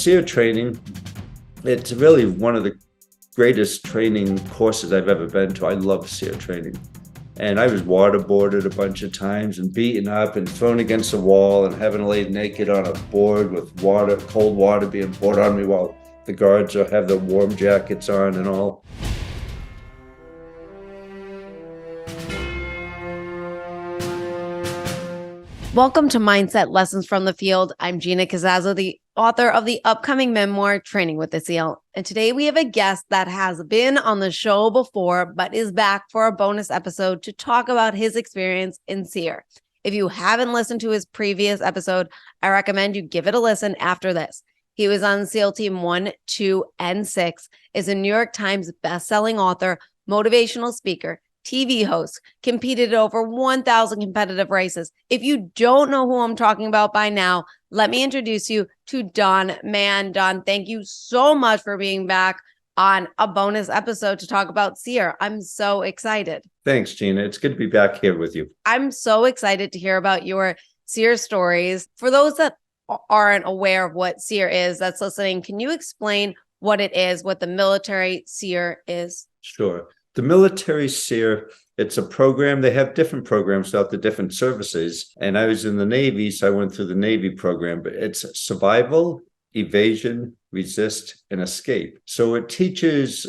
SERE training, it's really one of the greatest training courses I've ever been to. I love SERE training. And I was waterboarded a bunch of times and beaten up and thrown against a wall and having laid naked on a board with water, cold water being poured on me while the guards have their warm jackets on and all. Welcome to Mindset Lessons from the Field. I'm Gina Cazazzo, the author of the upcoming memoir, Training with the SEAL. And today we have a guest that has been on the show before, but is back for a bonus episode to talk about his experience in SERE. If you haven't listened to his previous episode, I recommend you give it a listen after this. He was on SEAL Team 1, 2, and 6, is a New York Times bestselling author, motivational speaker, TV host, competed at over 1,000 competitive races. If you don't know who I'm talking about by now, let me introduce you to Don Mann. Don, thank you so much for being back on a bonus episode to talk about SERE. I'm so excited. Thanks, Gina. It's good to be back here with you. I'm so excited to hear about your SERE stories. For those that aren't aware of what SERE is, that's listening, can you explain what it is, what the military SERE is? Sure. The military SERE, it's a program. They have different programs throughout the different services. And I was in the Navy, so I went through the Navy program. But it's survival, evasion, resist, and escape. So it teaches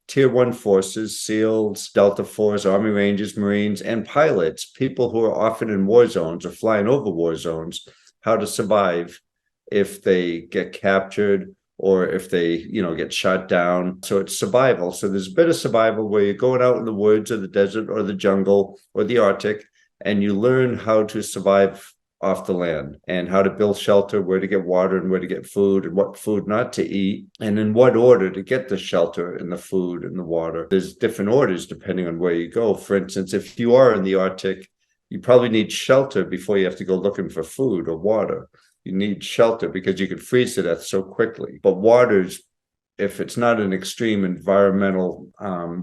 Tier 1 forces, SEALs, Delta Force, Army Rangers, Marines, and pilots, people who are often in war zones or flying over war zones, how to survive if they get captured or if they, get shot down. So it's survival. So there's a bit of survival where you're going out in the woods or the desert or the jungle or the Arctic, and you learn how to survive off the land and how to build shelter, where to get water and where to get food and what food not to eat, and in what order to get the shelter and the food and the water. There's different orders depending on where you go. For instance, if you are in the Arctic, you probably need shelter before you have to go looking for food or water. You need shelter because you can freeze to death so quickly. But waters, if it's not an extreme environmental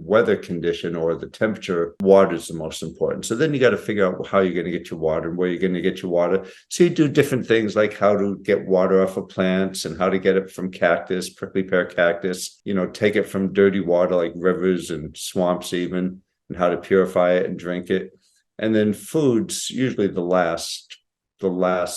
weather condition or the temperature, water is the most important. So then you got to figure out how you're going to get your water and where you're going to get your water. So you do different things like how to get water off of plants and how to get it from cactus, prickly pear cactus, take it from dirty water like rivers and swamps even, and how to purify it and drink it. And then food's usually the last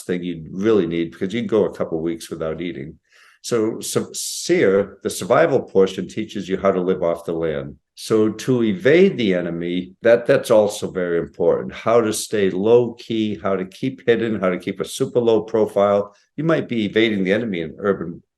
thing you really need because you can go a couple of weeks without eating. So SERE, the survival portion, teaches you how to live off the land. So to evade the enemy, that's also very important. How to stay low key, how to keep hidden, how to keep a super low profile. You might be evading the enemy in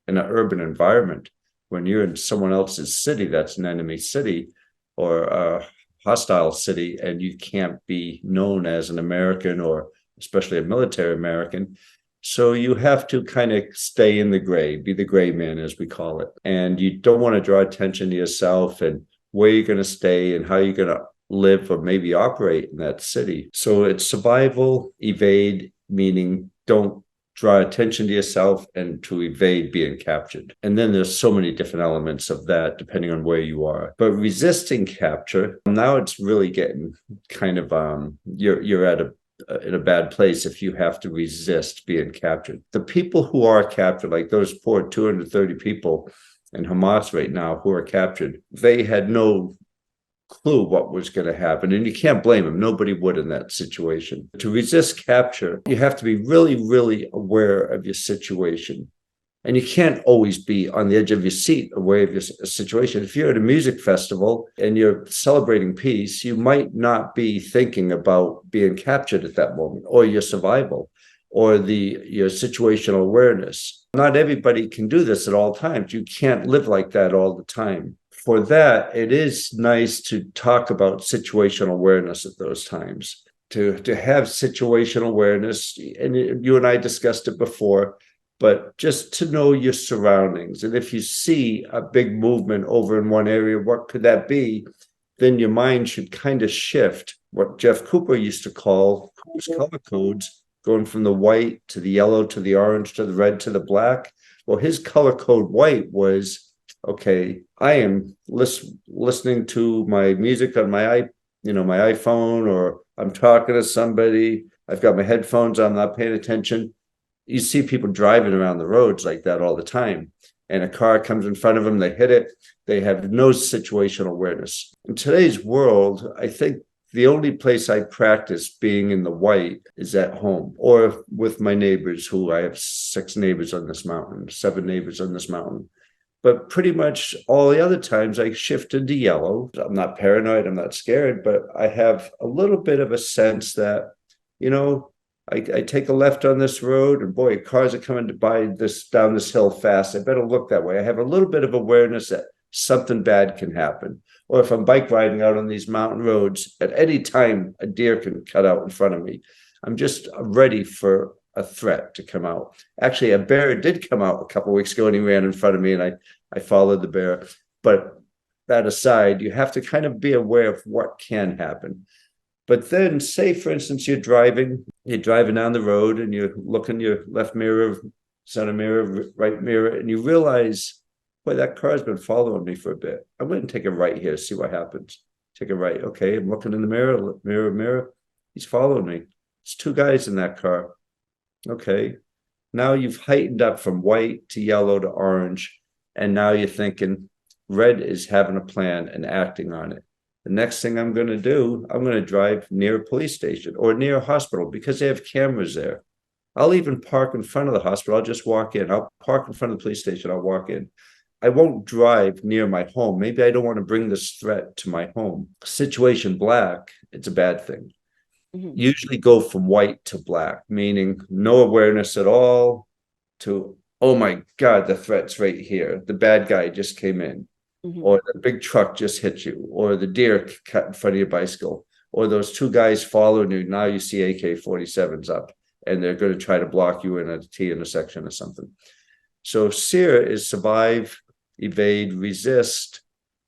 an urban environment. When you're in someone else's city, that's an enemy city or a hostile city, and you can't be known as an American or especially a military American. So you have to kind of stay in the gray, be the gray man, as we call it. And you don't want to draw attention to yourself and where you're going to stay and how you're going to live or maybe operate in that city. So it's survival, evade, meaning don't draw attention to yourself, and to evade being captured. And then there's so many different elements of that depending on where you are. But resisting capture, now it's really getting kind of, you're in a bad place if you have to resist being captured. The people who are captured, like those poor 230 people in Hamas right now who are captured, they had no clue what was going to happen. And you can't blame them. Nobody would in that situation. To resist capture, you have to be really, really aware of your situation. And you can't always be on the edge of your seat, aware of your situation. If you're at a music festival and you're celebrating peace, you might not be thinking about being captured at that moment, or your survival, or your situational awareness. Not everybody can do this at all times. You can't live like that all the time. For that, it is nice to talk about situational awareness at those times, to have situational awareness. And you and I discussed it before, but just to know your surroundings. And if you see a big movement over in one area, what could that be? Then your mind should kind of shift. What Jeff Cooper used to call color codes, going from the white to the yellow to the orange to the red to the black. Well, his color code white was, okay, I am listening to my music on my iPhone, or I'm talking to somebody. I've got my headphones on, I'm not paying attention. you see people driving around the roads like that all the time. And a car comes in front of them, they hit it, they have no situational awareness. In today's world, I think the only place I practice being in the white is at home or with my neighbors, who I have 6 neighbors on this mountain, 7 neighbors on this mountain. But pretty much all the other times I shift into yellow. I'm not paranoid, I'm not scared, but I have a little bit of a sense that, I take a left on this road and boy, cars are coming down this hill fast. I better look that way. I have a little bit of awareness that something bad can happen. Or if I'm bike riding out on these mountain roads, at any time, a deer can cut out in front of me. I'm just ready for a threat to come out. Actually, a bear did come out a couple of weeks ago and he ran in front of me and I followed the bear. But that aside, you have to kind of be aware of what can happen. But then say, for instance, you're driving down the road and you're looking your left mirror, center mirror, right mirror, and you realize, boy, that car's been following me for a bit. I'm going to take a right here, see what happens. Take a right. Okay, I'm looking in the mirror. He's following me. It's 2 guys in that car. Okay, now you've heightened up from white to yellow to orange. And now you're thinking red is having a plan and acting on it. The next thing I'm going to do, I'm going to drive near a police station or near a hospital because they have cameras there. I'll even park in front of the hospital. I'll just walk in. I'll park in front of the police station. I'll walk in. I won't drive near my home. Maybe I don't want to bring this threat to my home. Situation black, it's a bad thing. Usually go from white to black, meaning no awareness at all to, oh my God, the threat's right here. The bad guy just came in. Or the big truck just hit you, or the deer cut in front of your bicycle, or those 2 guys following you. Now you see AK-47s up and they're going to try to block you in a T intersection or something. So SERE is survive, evade, resist,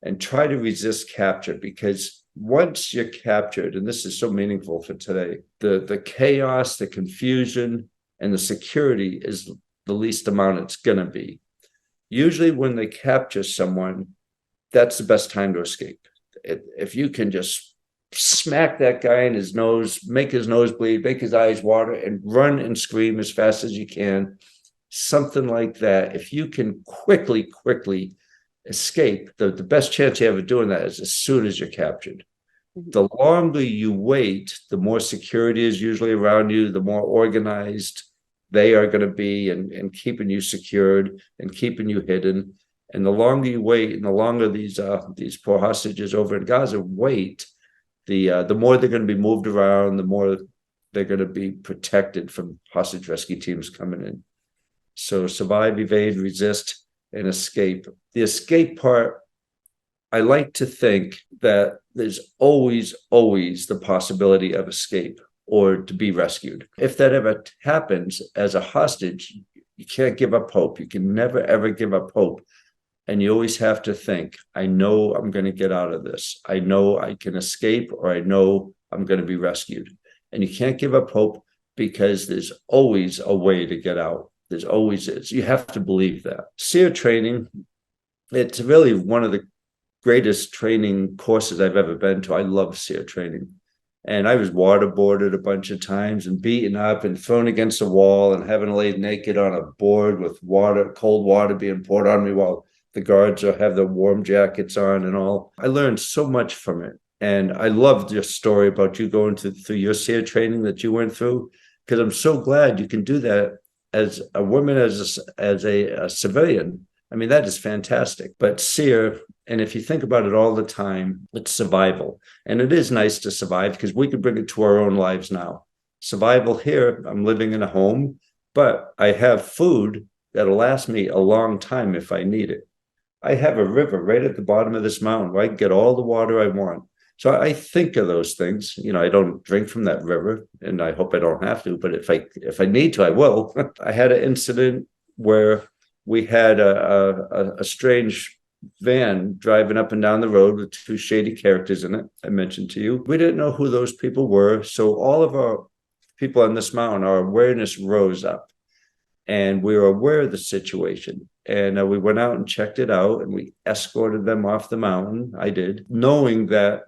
and try to resist capture, because once you're captured, and this is so meaningful for today, the chaos, the confusion, and the security is the least amount it's going to be. Usually when they capture someone, that's the best time to escape. If you can just smack that guy in his nose, make his nose bleed, make his eyes water, and run and scream as fast as you can, something like that. If you can quickly escape, the best chance you have of doing that is as soon as you're captured. The longer you wait, the more security is usually around you, the more organized they are going to be and keeping you secured and keeping you hidden. And the longer you wait, and the longer these poor hostages over in Gaza wait, the more they're going to be moved around, the more they're going to be protected from hostage rescue teams coming in. So survive, evade, resist, and escape. The escape part, I like to think that there's always the possibility of escape or to be rescued. If that ever happens as a hostage, you can't give up hope. You can never, ever give up hope. And you always have to think, I know I'm going to get out of this. I know I can escape, or I know I'm going to be rescued. And you can't give up hope because there's always a way to get out. There's always is. You have to believe that. SERE training, it's really one of the greatest training courses I've ever been to. I love SERE training. And I was waterboarded a bunch of times and beaten up and thrown against a wall and having laid naked on a board with water, cold water being poured on me while the guards have their warm jackets on and all. I learned so much from it. And I loved your story about you going through your SERE training that you went through, because I'm so glad you can do that as a woman, as a civilian. I mean, that is fantastic. But SERE, and if you think about it all the time, it's survival. And it is nice to survive because we can bring it to our own lives now. Survival here, I'm living in a home, but I have food that'll last me a long time if I need it. I have a river right at the bottom of this mountain where I can get all the water I want. So I think of those things. I don't drink from that river, and I hope I don't have to, but if I need to, I will. I had an incident where we had a strange van driving up and down the road with 2 shady characters in it, I mentioned to you. We didn't know who those people were. So all of our people on this mountain, our awareness rose up. And we were aware of the situation. And we went out and checked it out, and we escorted them off the mountain. I did, knowing that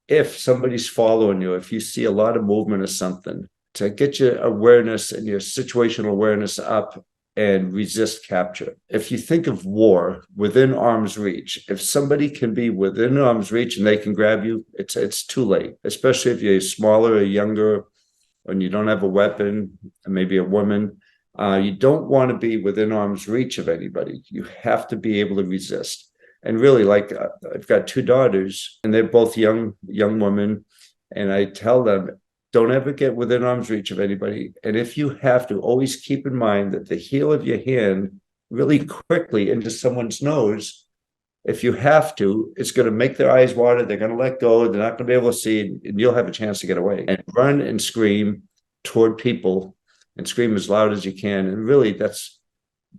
if somebody's following you, if you see a lot of movement or something, to get your awareness and your situational awareness up and resist capture. If you think of war within arm's reach, if somebody can be within arm's reach and they can grab you, it's too late, especially if you're smaller or younger and you don't have a weapon, maybe a woman. You don't want to be within arm's reach of anybody. You have to be able to resist. And really, like I've got 2 daughters and they're both young women. And I tell them, don't ever get within arm's reach of anybody. And if you have to, always keep in mind that the heel of your hand really quickly into someone's nose, if you have to, it's going to make their eyes water. They're going to let go. They're not going to be able to see, and you'll have a chance to get away. And run and scream toward people and scream as loud as you can. And really, that's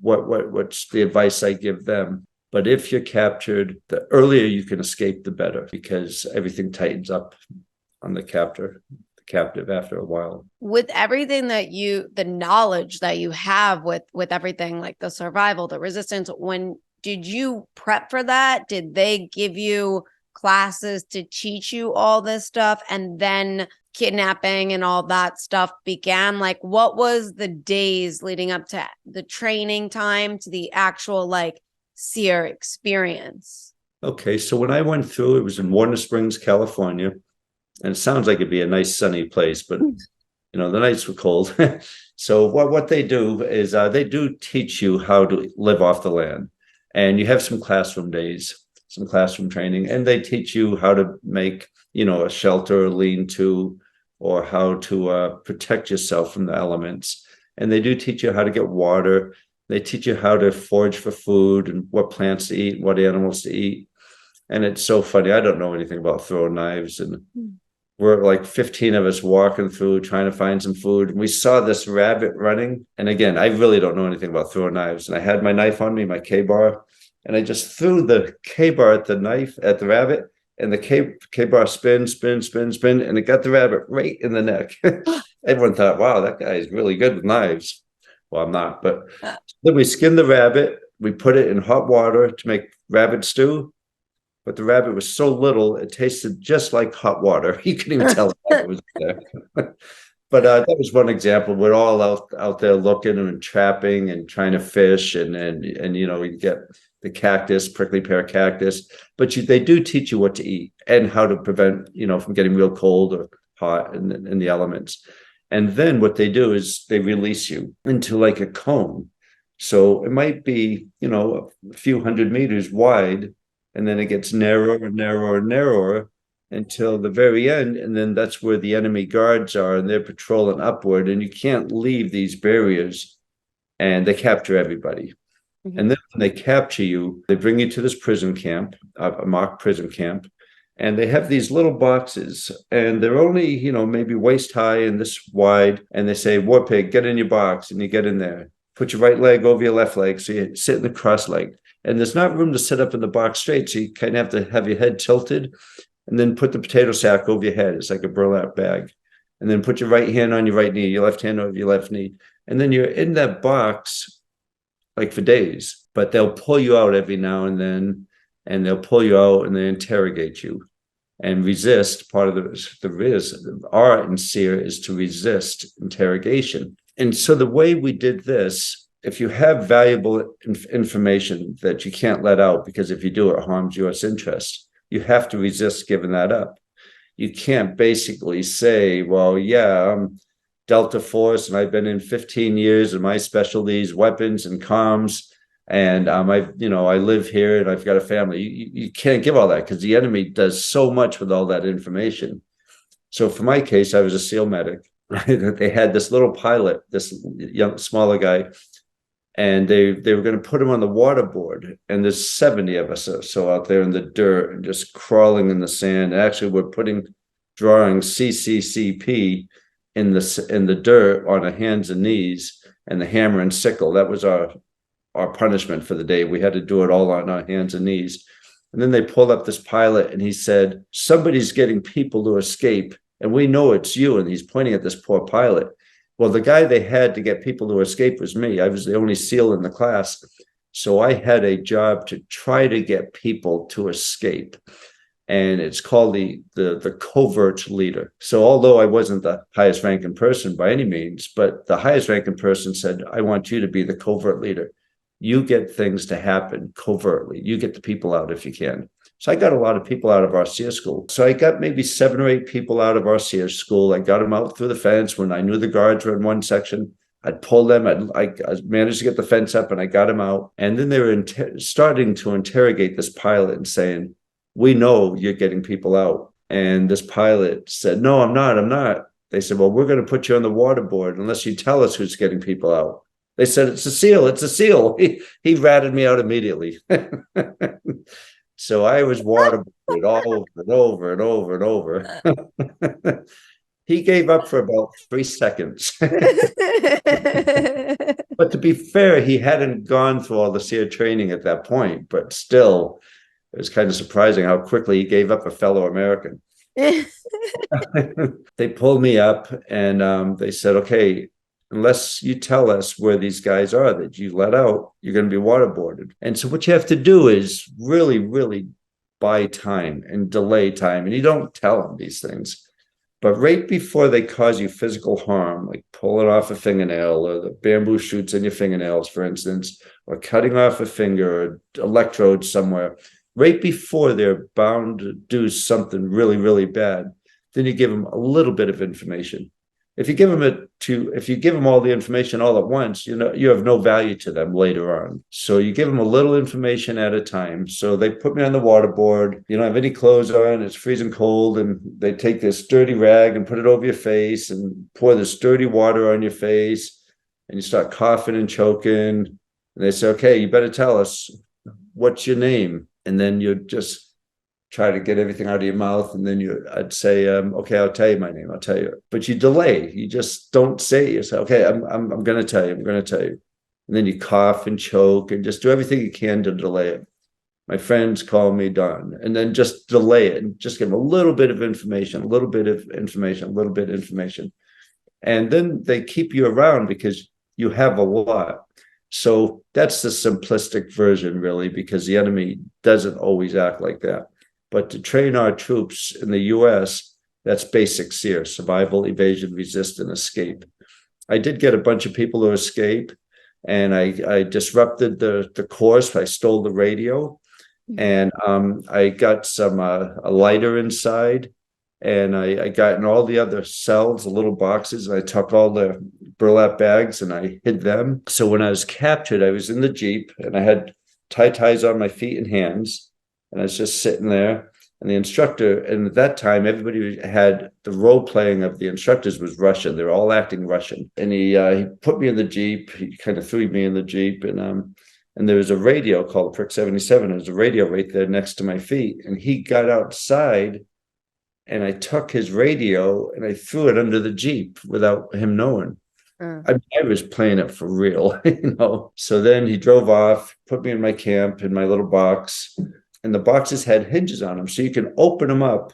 what's the advice I give them. But if you're captured, the earlier you can escape, the better, because everything tightens up on the captive after a while. With everything the knowledge that you have with everything, like the survival, the resistance, when did you prep for that? Did they give you classes to teach you all this stuff, and then kidnapping and all that stuff began? Like, what was the days leading up to the training time to the actual like SERE experience? Okay, so when I went through, it was in Warner Springs, California. And it sounds like it'd be a nice sunny place, but the nights were cold. So what they do is they do teach you how to live off the land. And you have some classroom days, some classroom training, and they teach you how to make, a shelter or lean-to, or how to protect yourself from the elements. And they do teach you how to get water. They teach you how to forage for food and what plants to eat, what animals to eat. And it's so funny. I don't know anything about throwing knives, and we're like 15 of us walking through trying to find some food. And we saw this rabbit running. And again, I really don't know anything about throwing knives. And I had my knife on me, my K-bar, and I just threw the K-bar at the rabbit. And the K-bar spin, and it got the rabbit right in the neck. Everyone thought, wow, that guy is really good with knives. Well, I'm not. But then we skinned the rabbit. We put it in hot water to make rabbit stew. But the rabbit was so little, it tasted just like hot water. You couldn't even tell it was there. But that was one example. We're all out there looking and trapping and trying to fish, and we get the cactus, prickly pear cactus. But they do teach you what to eat and how to prevent, from getting real cold or hot in the elements. And then what they do is they release you into like a cone. So it might be, a few hundred meters wide. And then it gets narrower and narrower and narrower until the very end. And then that's where the enemy guards are, and they're patrolling upward. And you can't leave these barriers, and they capture everybody. Mm-hmm. And then when they capture you, they bring you to this prison camp, a mock prison camp. And they have these little boxes, and they're only, maybe waist high and this wide. And they say, War Pig, get in your box. And you get in there. Put your right leg over your left leg. So you sit in the cross leg. And there's not room to sit up in the box straight. So you kind of have to have your head tilted, and then put the potato sack over your head. It's like a burlap bag. And then put your right hand on your right knee, your left hand over your left knee. And then you're in that box like for days. But they'll pull you out every now and then, and they'll pull you out and they interrogate you and resist. Part of the art in SERE is to resist interrogation. And so the way we did this, if you have valuable information that you can't let out, because if you do, it harms U.S. interests, you have to resist giving that up. You can't basically say, well, yeah, I'm Delta Force and I've been in 15 years and my specialty is weapons and comms, and I live here and I've got a family. You can't give all that, because the enemy does so much with all that information. So for my case, I was a SEAL medic. They had this little pilot, this young, smaller guy, and they were going to put him on the waterboard. And there's 70 of us so out there in the dirt and just crawling in the sand. And actually, we're drawing CCCP in the dirt on our hands and knees, and the hammer and sickle. That was our punishment for the day. We had to do it all on our hands and knees. And then they pulled up this pilot, and he said, somebody's getting people to escape, and we know it's you. And he's pointing at this poor pilot. Well, the guy they had to get people to escape was me. I was the only SEAL in the class. So I had a job to try to get people to escape. and it's called the covert leader. So although I wasn't the highest ranking person by any means, but the highest ranking person said, I want you to be the covert leader. You get things to happen covertly. You get the people out if you can. So I got a lot of people out of our SERE school. So I got maybe 7 or 8 people out of our SERE school. I got them out through the fence when I knew the guards were in one section. I'd pull them. I managed to get the fence up and I got them out. And then they were starting to interrogate this pilot and saying, we know you're getting people out. And this pilot said, no, I'm not. They said, well, we're going to put you on the waterboard unless you tell us who's getting people out. They said, it's a SEAL. He ratted me out immediately. So I was waterboarded all over and over and over. He gave up for about 3 seconds. But to be fair, he hadn't gone through all the SERE training at that point, but still, it was kind of surprising how quickly he gave up a fellow American. They pulled me up and they said, okay, unless you tell us where these guys are that you let out, you're going to be waterboarded. And so what you have to do is really, really buy time and delay time. And you don't tell them these things. But right before they cause you physical harm, like pulling off a fingernail or the bamboo shoots in your fingernails, for instance, or cutting off a finger or electrodes somewhere, right before they're bound to do something really, really bad, then you give them a little bit of information. If you give them all the information all at once, you have no value to them later on. So you give them a little information at a time. So they put me on the waterboard. You don't have any clothes on. It's freezing cold. And they take this dirty rag and put it over your face and pour this dirty water on your face. And you start coughing and choking. And they say, okay, you better tell us, what's your name? And then you just try to get everything out of your mouth. And then I'd say, okay, I'll tell you my name. I'll tell you. But you delay. You just don't say it. You say, okay, I'm going to tell you. I'm going to tell you. And then you cough and choke and just do everything you can to delay it. My friends call me done. And then just delay it and just give them a little bit of information, a little bit of information, a little bit of information. And then they keep you around because you have a lot. So that's the simplistic version, really, because the enemy doesn't always act like that. But to train our troops in the U.S., that's basic SERE: survival, evasion, resist, and escape. I did get a bunch of people to escape, and I disrupted the course. I stole the radio, and I got a lighter inside, and I got in all the other cells, the little boxes, and I took all the burlap bags and I hid them. So when I was captured, I was in the Jeep, and I had ties on my feet and hands. And I was just sitting there, and the instructor, and at that time, everybody had the role playing of the instructors was Russian. They were all acting Russian. And he put me in the Jeep. He kind of threw me in the Jeep. And there was a radio called Prick 77. There was a radio right there next to my feet. And he got outside, and I took his radio and I threw it under the Jeep without him knowing. I was playing it for real, So then he drove off, put me in my camp in my little box. And the boxes had hinges on them, so you can open them up.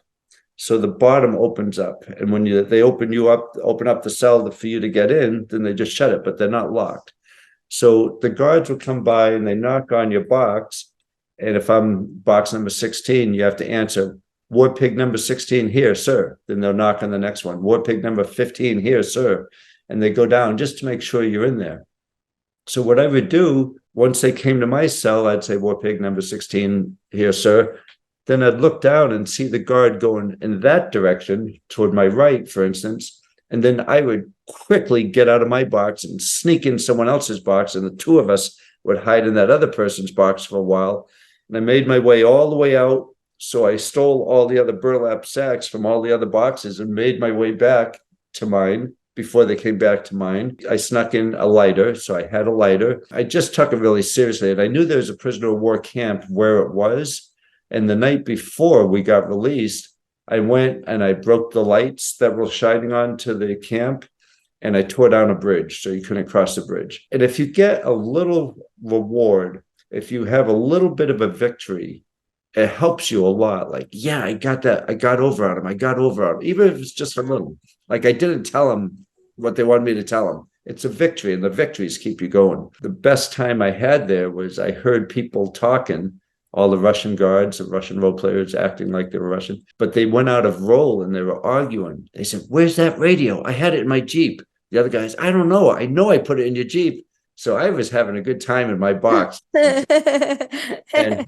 So the bottom opens up, and when they open up the cell for you to get in, then they just shut it, but they're not locked. So the guards will come by and they knock on your box, and if I'm box number 16, you have to answer, War Pig number 16 here, sir. Then they'll knock on the next one. War Pig number 15 here, sir. And they go down just to make sure you're in there. So what I would do, once they came to my cell, I'd say, War Pig number 16 here, sir. Then I'd look down and see the guard going in that direction toward my right, for instance. And then I would quickly get out of my box and sneak in someone else's box. And the two of us would hide in that other person's box for a while. And I made my way all the way out. So I stole all the other burlap sacks from all the other boxes and made my way back to mine. Before they came back to mine, I snuck in a lighter. So I had a lighter. I just took it really seriously. And I knew there was a prisoner of war camp where it was. And the night before we got released, I went and I broke the lights that were shining onto the camp. And I tore down a bridge so you couldn't cross the bridge. And if you get a little reward, if you have a little bit of a victory, it helps you a lot. Like, yeah, I got that. I got over on him. Even if it's just a little. Like, I didn't tell him what they wanted me to tell them. It's a victory, and the victories keep you going. The best time I had there was I heard people talking all the Russian guards, the Russian role players acting like they were Russian, but they went out of role and they were arguing. They said, "Where's that radio? I had it in my Jeep." The other guys, "I don't know. I know I put it in your Jeep." So I was having a good time in my box. And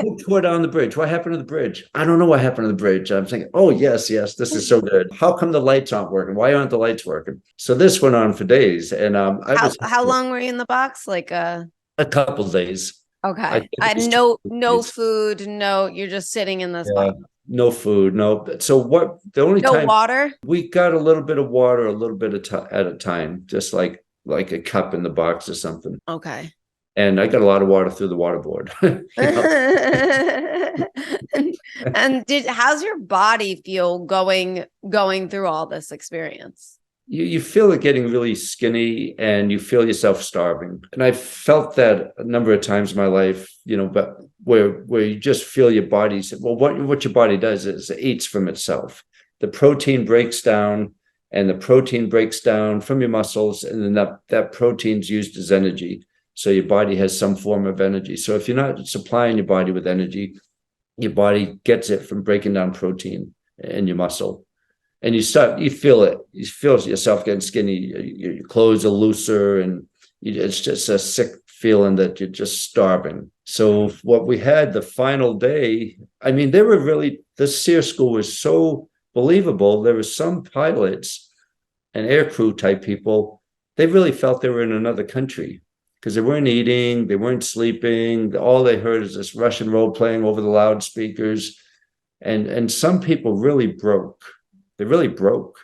who tore down the bridge? What happened to the bridge? "I don't know what happened to the bridge." I'm thinking, "Oh, yes, this is so good. How come the lights aren't working? Why aren't the lights working?" So this went on for days. And how long were you in the box? Like a couple of days. okay. I no food, you're just sitting in this box. No food, no. So the only No time water? we got a little bit of water, a little bit at a time, just like a cup in the box or something. Okay. And I got a lot of water through the water board. And how's your body feel going through all this experience? You feel it getting really skinny and you feel yourself starving. And I felt that a number of times in my life, but where you just feel your body, well, what your body does is it eats from itself. The protein breaks down and the protein breaks down from your muscles. And then that protein's used as energy. So your body has some form of energy. So if you're not supplying your body with energy, your body gets it from breaking down protein in your muscle. And you feel it. You feel yourself getting skinny. Your clothes are looser, and it's just a sick feeling that you're just starving. So what we had the final day, I mean, the SERE school was so believable. There were some pilots and aircrew type people, they really felt they were in another country because they weren't eating, they weren't sleeping. All they heard is this Russian role playing over the loudspeakers. And some people really broke. They really broke.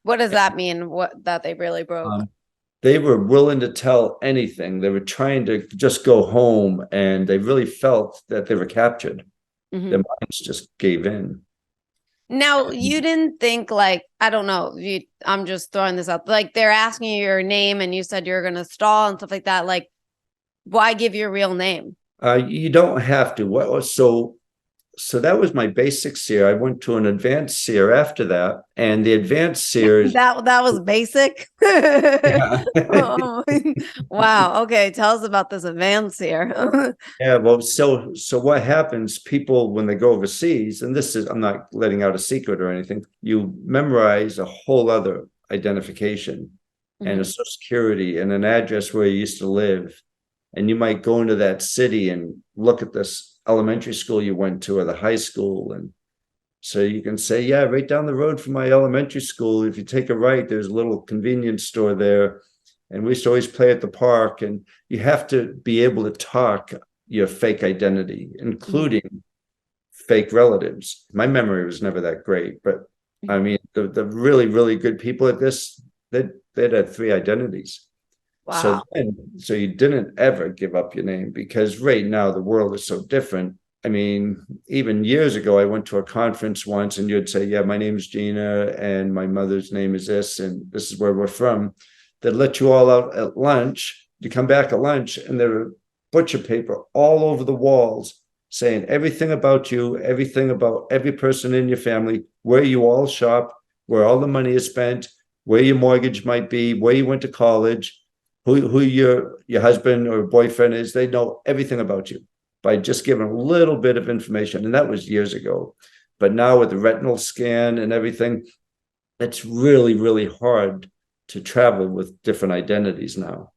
What does that mean? That they really broke? They were willing to tell anything. They were trying to just go home, and they really felt that they were captured. Mm-hmm. Their minds just gave in. Now, you didn't think I don't know, I'm just throwing this out. They're asking you your name and you said you're going to stall and stuff like that. Why give your real name? You don't have to. So that was my basic SERE. I went to an advanced SERE after that, and the advanced SERE that was basic. Oh, wow. Okay, tell us about this advanced SERE. Yeah, well, so what happens? People when they go overseas, and I'm not letting out a secret or anything. You memorize a whole other identification, mm-hmm. and a social security and an address where you used to live, and you might go into that city and look at this elementary school you went to or the high school. And so you can say, yeah, right down the road from my elementary school, if you take a right, there's a little convenience store there. And we used to always play at the park. And you have to be able to talk your fake identity, including mm-hmm. fake relatives. My memory was never that great, but I mean, the really, really good people at this, they'd had 3 identities. Wow. So you didn't ever give up your name, because right now the world is so different. I mean, even years ago, I went to a conference once and you'd say, yeah, my name is Gina and my mother's name is this, and this is where we're from. They'd let you all out at lunch. You come back at lunch and there were butcher paper all over the walls saying everything about you, everything about every person in your family, where you all shop, where all the money is spent, where your mortgage might be, where you went to college, who your husband or boyfriend is. They know everything about you by just giving a little bit of information. And that was years ago. But now with the retinal scan and everything, it's really, really hard to travel with different identities now.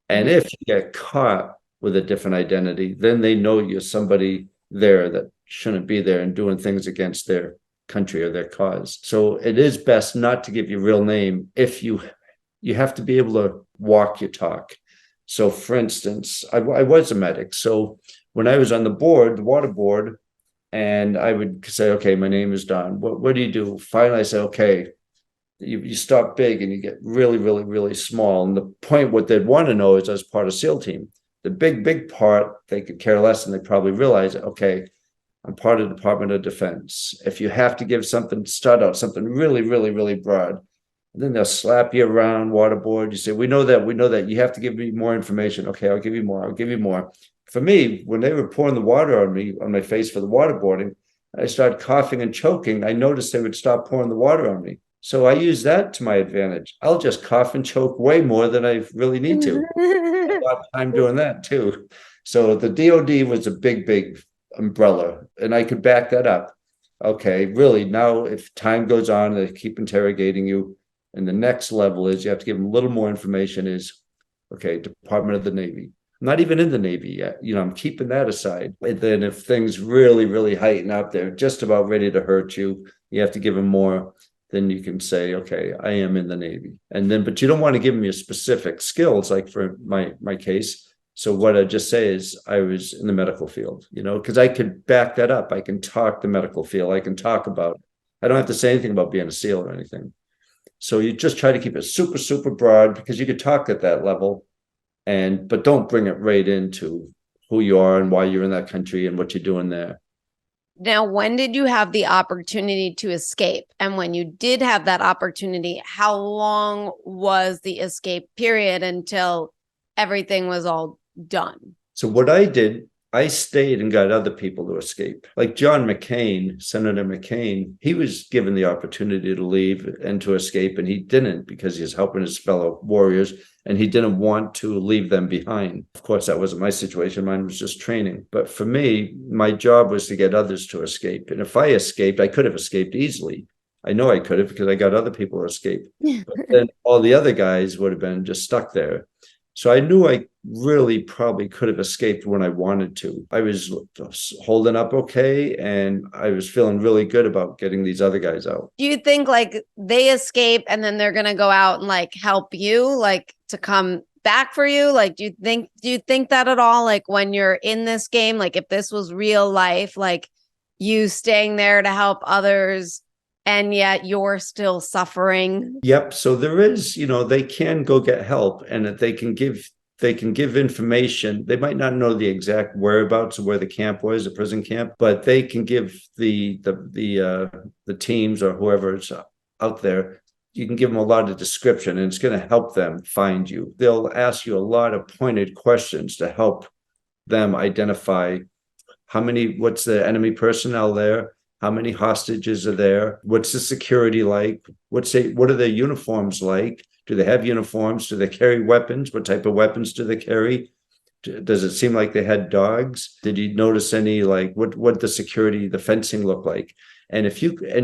And if you get caught with a different identity, then they know you're somebody there that shouldn't be there and doing things against their country or their cause. So it is best not to give your real name if you have to be able to walk your talk. So for instance, I was a medic. So when I was on the water board, and I would say, okay, my name is Don. What do you do? Finally, I say, okay, you start big and you get really, really, really small. And the point, what they'd want to know is, as part of SEAL team, the big part, they could care less, and they probably realize, okay, I'm part of the Department of Defense. If you have to give something, start out something really, really, really broad. Then they'll slap you around waterboard. You say, we know that you have to give me more information. Okay, I'll give you more. For me, when they were pouring the water on my face for the waterboarding, I started coughing and choking. I noticed they would stop pouring the water on me. So I use that to my advantage. I'll just cough and choke way more than I really need to. A lot of time doing that too. So the DOD was a big umbrella, and I could back that up. Okay, really, now if time goes on, they keep interrogating you, and the next level is you have to give them a little more information is, okay, Department of the Navy. I'm not even in the Navy yet. I'm keeping that aside. And then if things really, really heighten up, they're just about ready to hurt you, you have to give them more. Then you can say, okay, I am in the Navy. And then, but you don't want to give them your specific skills, like for my case. So what I just say is I was in the medical field, because I could back that up. I can talk the medical field. I can talk about, I don't have to say anything about being a SEAL or anything. So you just try to keep it super, super broad, because you could talk at that level, but don't bring it right into who you are and why you're in that country and what you're doing there. Now, when did you have the opportunity to escape? And when you did have that opportunity, how long was the escape period until everything was all done? So what I did, I stayed and got other people to escape. Like John McCain, Senator McCain, he was given the opportunity to leave and to escape, and he didn't, because he was helping his fellow warriors and he didn't want to leave them behind. Of course, that wasn't my situation. Mine was just training. But for me, my job was to get others to escape. And if I escaped, I could have escaped easily. I know I could have, because I got other people to escape. But then all the other guys would have been just stuck there. So I knew I really probably could have escaped when I wanted to. I was holding up okay, and I was feeling really good about getting these other guys out. Do you think like they escape and then they're going to go out and like help you, like to come back for you? Like, do you think that at all? Like when you're in this game, like if this was real life, like you staying there to help others, and yet you're still suffering. Yep. So there is, they can go get help, and that they can give information. They might not know the exact whereabouts of where the camp was, the prison camp, but they can give the teams or whoever's out there, you can give them a lot of description, and it's going to help them find you. They'll ask you a lot of pointed questions to help them identify what's the enemy personnel there, how many hostages are there, what's the security like, what are their uniforms like, do they have uniforms, do they carry weapons, what type of weapons do they carry, does it seem like they had dogs, did you notice any, like what the security, the fencing look like? And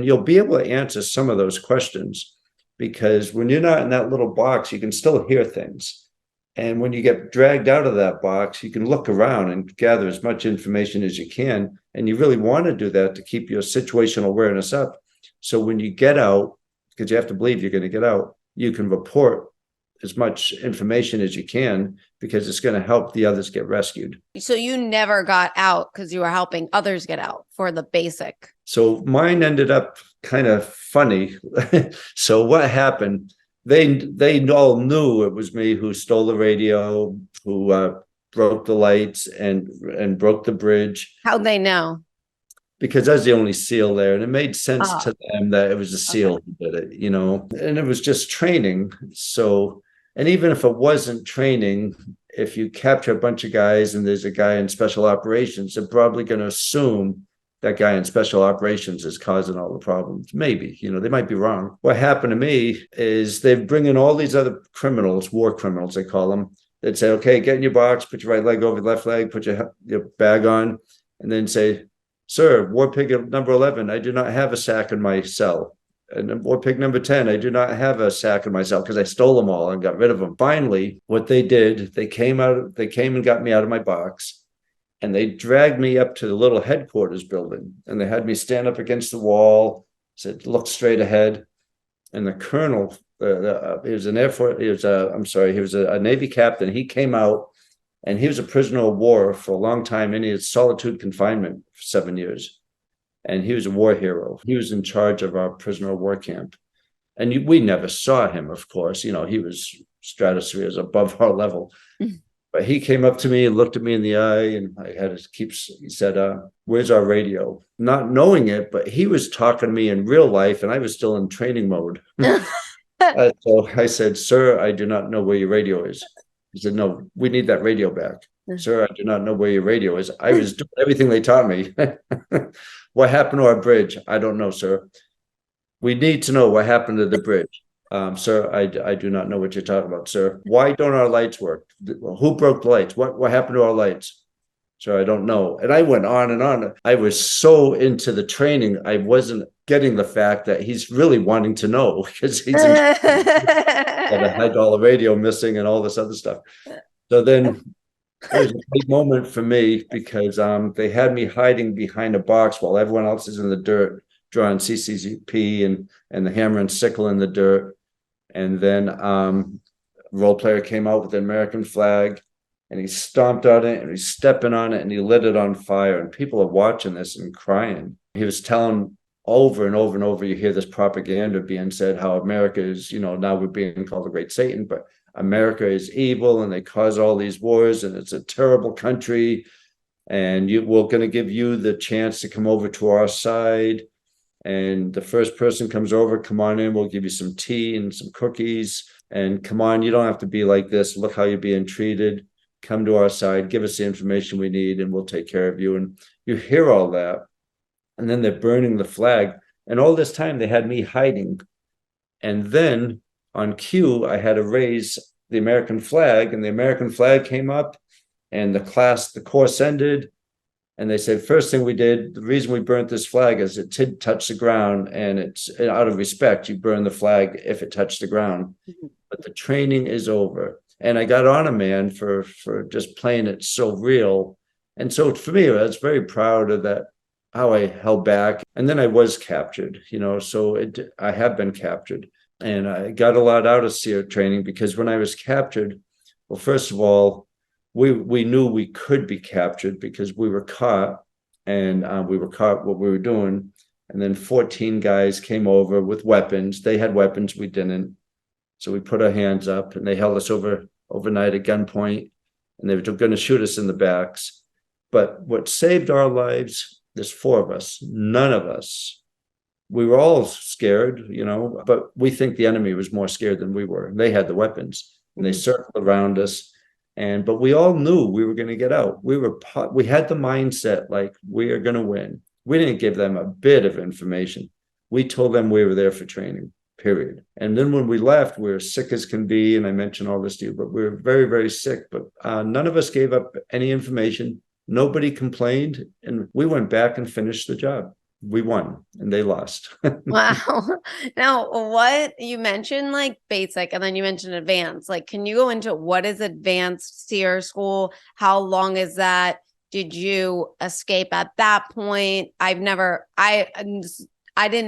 you'll be able to answer some of those questions, because when you're not in that little box, you can still hear things. And when you get dragged out of that box, you can look around and gather as much information as you can. And you really want to do that to keep your situational awareness up. So when you get out, because you have to believe you're going to get out, you can report as much information as you can, because it's going to help the others get rescued. So you never got out because you were helping others get out for the basic. So mine ended up kind of funny. So what happened? They all knew it was me who stole the radio, who broke the lights and broke the bridge. How'd they know? Because I was the only SEAL there, and it made sense to them that it was a SEAL who did it, and it was just training. So, and even if it wasn't training, if you capture a bunch of guys and there's a guy in special operations, they're probably going to assume that guy in special operations is causing all the problems. Maybe, they might be wrong. What happened to me is they bring in all these other criminals, war criminals, they call them. They'd say, okay, get in your box, put your right leg over your left leg, put your bag on, and then say, sir, war pig number 11, I do not have a sack in my cell. And war pig number 10, I do not have a sack in my cell, because I stole them all and got rid of them. Finally, what they did, they came and got me out of my box. And they dragged me up to the little headquarters building, and they had me stand up against the wall, said, look straight ahead. And the colonel, he was an Air Force, he was a Navy captain. He came out, and he was a prisoner of war for a long time, and he had solitude confinement for 7 years. And he was a war hero. He was in charge of our prisoner of war camp. And we never saw him, of course. He was stratosphere, above our level. But he came up to me and looked at me in the eye, and I had to he said, where's our radio? Not knowing it, but he was talking to me in real life, and I was still in training mode. So I said, sir, I do not know where your radio is. He said, no, we need that radio back. Sir, I do not know where your radio is. I was doing everything they taught me. What happened to our bridge? I don't know, sir. We need to know what happened to the bridge. Sir, I do not know what you're talking about, sir. Why don't our lights work? Who broke the lights? What happened to our lights? So I don't know. And I went on and on. I was so into the training, I wasn't getting the fact that he's really wanting to know because he's in a high-dollar radio missing and all this other stuff. So then it was a big moment for me because they had me hiding behind a box while everyone else is in the dirt, drawing CCP and the hammer and sickle in the dirt. And then role player came out with the American flag, and he stomped on it and he's stepping on it and he lit it on fire. And people are watching this and crying. He was telling over and over and over, you hear this propaganda being said, how America is, now we're being called the great Satan, but America is evil and they cause all these wars and it's a terrible country. And we're going to give you the chance to come over to our side. And the first person comes over, come on in, we'll give you some tea and some cookies. And come on, you don't have to be like this. Look how you're being treated. Come to our side, give us the information we need, and we'll take care of you. And you hear all that. And then they're burning the flag. And all this time they had me hiding. And then on cue, I had to raise the American flag, and the American flag came up, and the course ended. And they said, first thing we did, the reason we burnt this flag is it did touch the ground, and it's out of respect, you burn the flag if it touched the ground. But the training is over. And I got on a man for just playing it so real. And so for me, I was very proud of that, how I held back. And then I was captured, so I have been captured. And I got a lot out of SERE training because when I was captured, well, first of all, we knew we could be captured because we were caught, and we were caught what we were doing. And then 14 guys came over with weapons. They had weapons, we didn't. So we put our hands up, and they held us overnight at gunpoint, and they were going to shoot us in the backs. But what saved our lives, there's 4 of us, none of us. We were all scared, but we think the enemy was more scared than we were. They had the weapons, and they circled around us. But we all knew we were going to get out. We had the mindset like we are going to win. We didn't give them a bit of information. We told them we were there for training, period. And then when we left, we were sick as can be. And I mentioned all this to you, but we were very, very sick. But none of us gave up any information. Nobody complained. And we went back and finished the job. We won and they lost. Wow. Now, what you mentioned, like basic, and then you mentioned advanced. Like, can you go into what is advanced SERE school? How long is that? Did you escape at that point? I didn't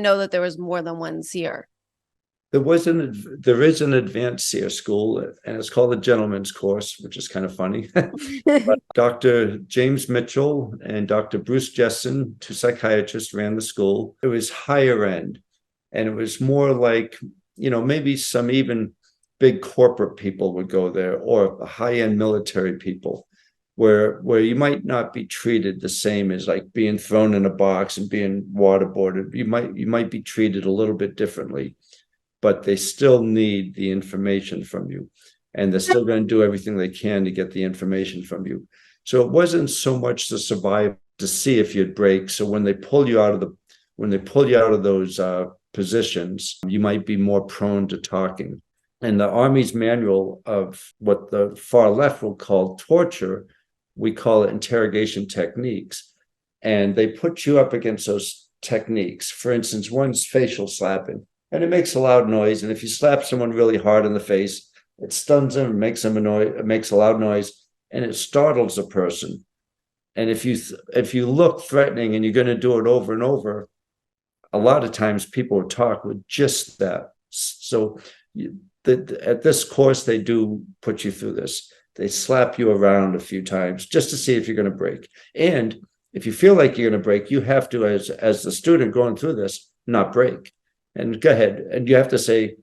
know that there was more than one SERE. There is an advanced SERE school, and it's called the gentleman's course, which is kind of funny. But Dr. James Mitchell and Dr. Bruce Jessen, 2 psychiatrists, ran the school. It was higher end, and it was more like, maybe some even big corporate people would go there, or high-end military people, where you might not be treated the same as like being thrown in a box and being waterboarded. You might be treated a little bit differently, but they still need the information from you, and they're still going to do everything they can to get the information from you. So it wasn't so much to survive, to see if you'd break. So when they pull you out of those positions, you might be more prone to talking. And the Army's manual of what the far left will call torture, we call it interrogation techniques. And they put you up against those techniques. For instance, one's facial slapping. And it makes a loud noise. And if you slap someone really hard in the face, it stuns them, makes them it makes a loud noise, and it startles a person. And if you look threatening and you're going to do it over and over, a lot of times people will talk with just that. So at this course, they do put you through this. They slap you around a few times just to see if you're going to break. And if you feel like you're going to break, you have to, as the student going through this, not break. And go ahead. And you have to say,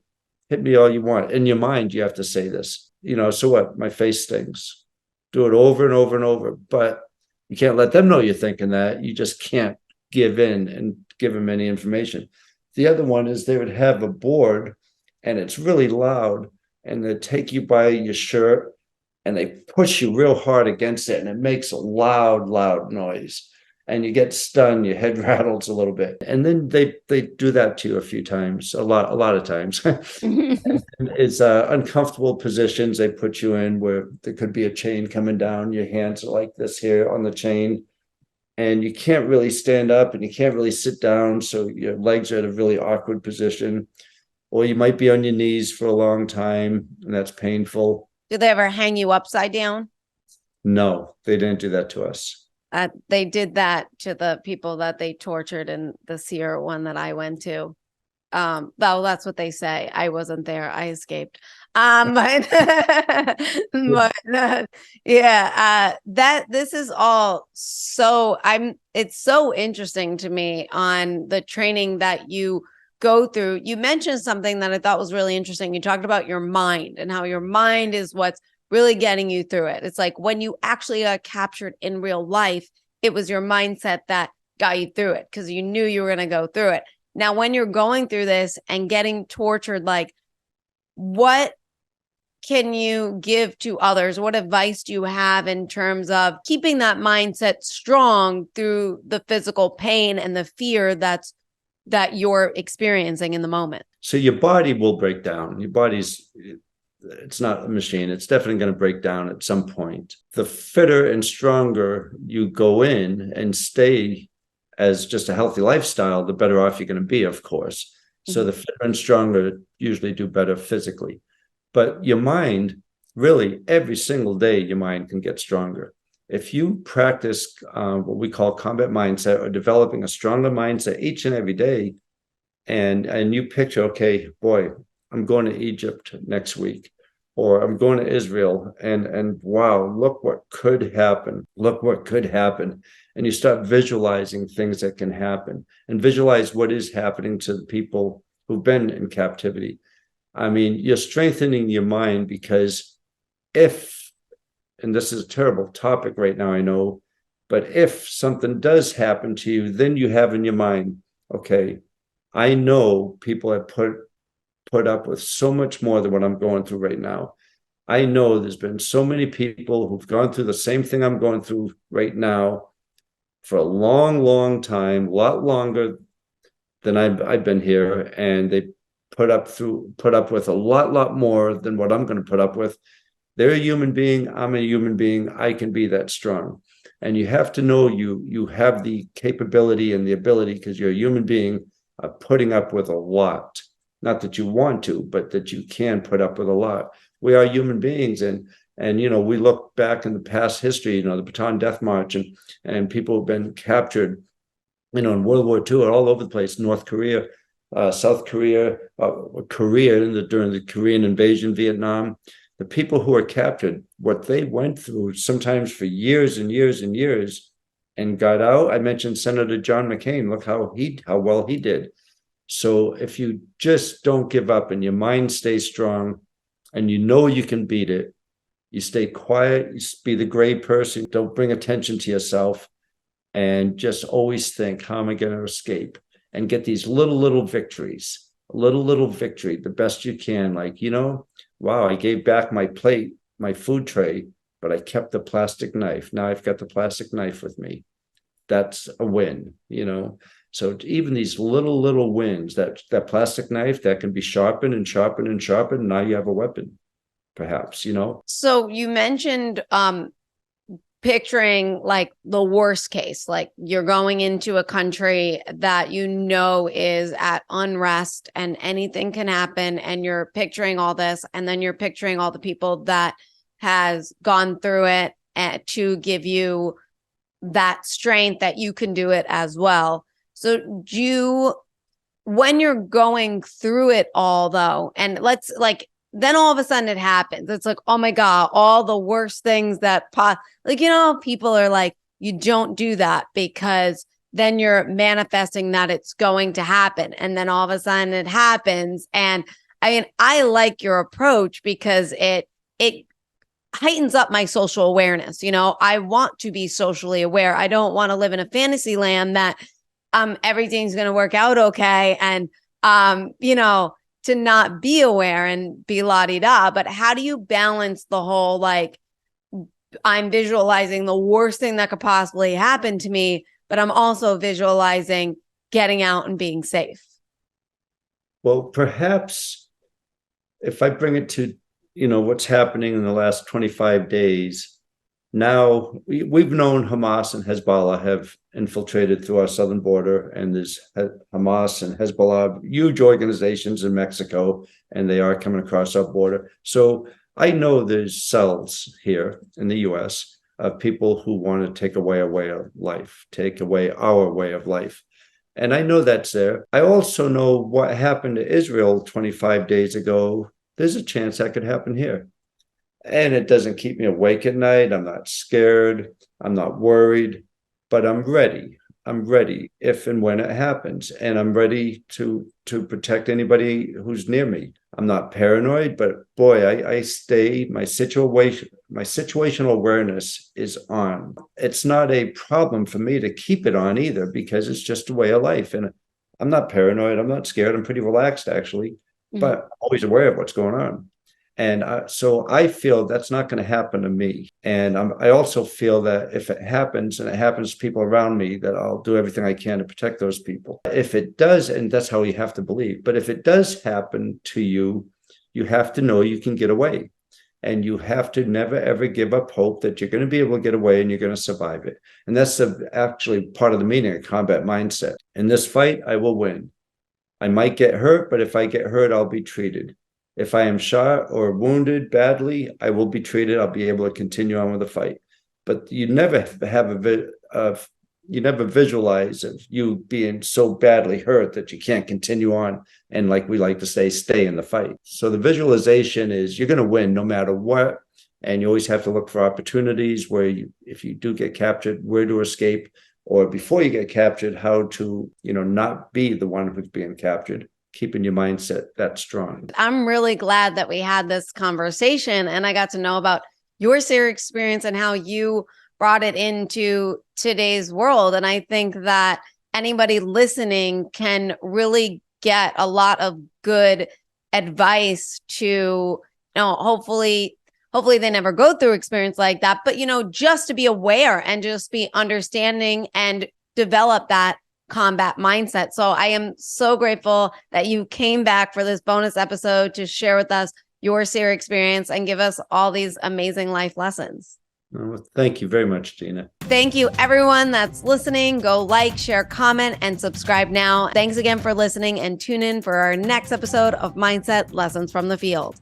hit me all you want. In your mind, you have to say this, so what? My face stings. Do it over and over and over. But you can't let them know you're thinking that. You just can't give in and give them any information. The other one is they would have a board, and it's really loud, and they take you by your shirt and they push you real hard against it, and it makes a loud, loud noise. and you get stunned, your head rattles a little bit. And then they do that to you a few times, a lot of times. It's uncomfortable positions they put you in where there could be a chain coming down. Your hands are like this here on the chain, and you can't really stand up and you can't really sit down. So your legs are at a really awkward position, or you might be on your knees for a long time, and that's painful. Do they ever hang you upside down? No, they didn't do that to us. They did that to the people that they tortured in the SERE one that I went to. Though that's what they say. I wasn't there. I escaped. But, that this is all so it's so interesting to me on the training that you go through. You mentioned something that I thought was really interesting. You talked about your mind and how your mind is what's really getting you through it. It's like when you actually got captured in real life, it was your mindset that got you through it because you knew you were going to go through it. Now, when you're going through this and getting tortured, like, what can you give to others? What advice do you have in terms of keeping that mindset strong through the physical pain and the fear that you're experiencing in the moment? So your body will break down. Your body's, it's not a machine. It's definitely going to break down at some point. The fitter and stronger you go in and stay as just a healthy lifestyle, the better off you're going to be, of course. So the fitter and stronger usually do better physically. But your mind, really, every single day, your mind can get stronger. If you practice what we call combat mindset, or developing a stronger mindset each and every day, and you picture, okay, boy, I'm going to Egypt next week, or I'm going to Israel, and wow, look what could happen. Look what could happen. And you start visualizing things that can happen, and visualize what is happening to the people who've been in captivity. I mean, you're strengthening your mind, because if, and this is a terrible topic right now, I know, but if something does happen to you, then you have in your mind, okay, I know people have put up with so much more than what I'm going through right now. I know there's been so many people who've gone through the same thing I'm going through right now for a long, long time, a lot longer than I've been here, and they put up with a lot more than what I'm going to put up with. They're a human being. I'm a human being. I can be that strong. And you have to know you have the capability and the ability, because you're a human being, of putting up with a lot. Not that you want to, but that you can put up with a lot. We are human beings, and we look back in the past history, the Bataan Death March, and people have been captured, in World War II, all over the place, North Korea, South Korea, Korea during the Korean invasion, Vietnam. The people who are captured, what they went through, sometimes for years and years and years, and got out. I mentioned Senator John McCain. Look how well he did. So if you just don't give up and your mind stays strong, and you can beat it, you stay quiet, you be the gray person, don't bring attention to yourself, and just always think, how am I going to escape? And get these little victories, little victory, the best you can. Like, wow, I gave back my plate, my food tray, but I kept the plastic knife. Now I've got the plastic knife with me. That's a win, So even these little wins, that plastic knife that can be sharpened and sharpened and sharpened, now you have a weapon, perhaps, So you mentioned picturing like the worst case, like you're going into a country that is at unrest and anything can happen, and you're picturing all this, and then you're picturing all the people that has gone through it, to give you that strength that you can do it as well. So when you're going through it all though, and then all of a sudden it happens. It's like, oh my God, all the worst things that people are like, you don't do that, because then you're manifesting that it's going to happen. And then all of a sudden it happens. And I mean, I like your approach because it heightens up my social awareness. I want to be socially aware. I don't want to live in a fantasy land that everything's going to work out okay. And, to not be aware and be la-di-da. But how do you balance the whole, I'm visualizing the worst thing that could possibly happen to me, but I'm also visualizing getting out and being safe. Well, perhaps if I bring it to, what's happening in the last 25 days, now we've known Hamas and Hezbollah have infiltrated through our southern border, and there's Hamas and Hezbollah, huge organizations in Mexico, and they are coming across our border. So I know there's cells here in the US of people who want to take away our way of life, take away our way of life. And I know that's there. I also know what happened to Israel 25 days ago. There's a chance that could happen here. And it doesn't keep me awake at night. I'm not scared. I'm not worried, but I'm ready. I'm ready if and when it happens. And I'm ready to protect anybody who's near me. I'm not paranoid, but boy, I stay, my situational awareness is on. It's not a problem for me to keep it on either, because it's just a way of life. And I'm not paranoid. I'm not scared. I'm pretty relaxed, actually, but I'm always aware of what's going on. And so I feel that's not going to happen to me. And I also feel that if it happens, and it happens to people around me, that I'll do everything I can to protect those people. If it does, and that's how you have to believe, but if it does happen to you, you have to know you can get away. And you have to never, ever give up hope that you're going to be able to get away and you're going to survive it. And that's actually part of the meaning of combat mindset. In this fight, I will win. I might get hurt, but if I get hurt, I'll be treated. If I am shot or wounded badly, I will be treated. I'll be able to continue on with the fight. But you never have you never visualize of you being so badly hurt that you can't continue on. And like we like to say, stay in the fight. So the visualization is you're going to win no matter what. And you always have to look for opportunities where if you do get captured, where to escape, or before you get captured, how to, not be the one who's being captured. Keeping your mindset that strong. I'm really glad that we had this conversation and I got to know about your SERE experience and how you brought it into today's world. And I think that anybody listening can really get a lot of good advice to, hopefully they never go through experience like that, but, just to be aware and just be understanding and develop that combat mindset. So I am so grateful that you came back for this bonus episode to share with us your SERE experience and give us all these amazing life lessons. Well, thank you very much, Gina. Thank you, everyone that's listening. Go like, share, comment, and subscribe now. Thanks again for listening, and tune in for our next episode of Mindset Lessons from the Field.